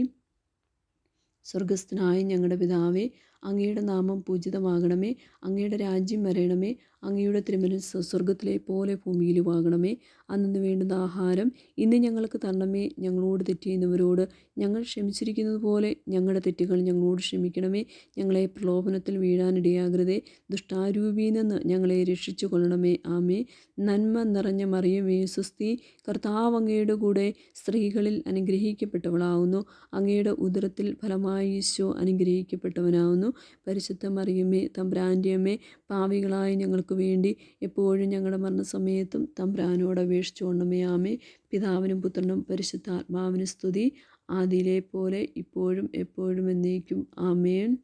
സ്വർഗസ്ഥനായ ഞങ്ങളുടെ പിതാവേ, അങ്ങയുടെ നാമം പൂജിതമാകണമേ. അങ്ങയുടെ രാജ്യം വരണമേ. അങ്ങയുടെ തിരുമനസ്സ് സ്വർഗത്തിലെ പോലെ ഭൂമിയിലുമാകണമേ. അന്നു വേണ്ടുന്ന ആഹാരം ഇന്ന് ഞങ്ങൾക്ക് തരണമേ. ഞങ്ങളോട് തെറ്റ് ചെയ്യുന്നവരോട് ഞങ്ങൾ ക്ഷമിച്ചിരിക്കുന്നത് പോലെ ഞങ്ങളുടെ തെറ്റുകൾ ഞങ്ങളോട് ക്ഷമിക്കണമേ. ഞങ്ങളെ പ്രലോഭനത്തിൽ വീഴാനിടയാകരുതേ. ദുഷ്ടാരൂപിയിൽ നിന്ന് ഞങ്ങളെ രക്ഷിച്ചു കൊള്ളണമേ. ആമേ. നന്മ നിറഞ്ഞ മറിയമേ സ്വസ്തി, കർത്താവ് അങ്ങയുടെ കൂടെ സ്ത്രീകളിൽ അനുഗ്രഹിക്കപ്പെട്ടവളാവുന്നു. അങ്ങയുടെ ഉദരത്തിൽ ഫലമായി ഈശോ അനുഗ്രഹിക്കപ്പെട്ടവനാവുന്നു. പരിശുദ്ധ മറിയമേ തമ്പുരാൻ്റെ അമ്മേ, പാപികളായ ഞങ്ങൾക്ക് വേണ്ടി എപ്പോഴും ഞങ്ങളുടെ മരണസമയത്തും തമ്പുരാനോട് അപേക്ഷിച്ചുകൊള്ളണമേ. ആമേ. പിതാവിനും പുത്രനും പരിശുദ്ധാത്മാവിനും സ്തുതി, ആദിയിലെ പോലെ ഇപ്പോഴും എപ്പോഴും എന്നേക്കും. ആമേൻ.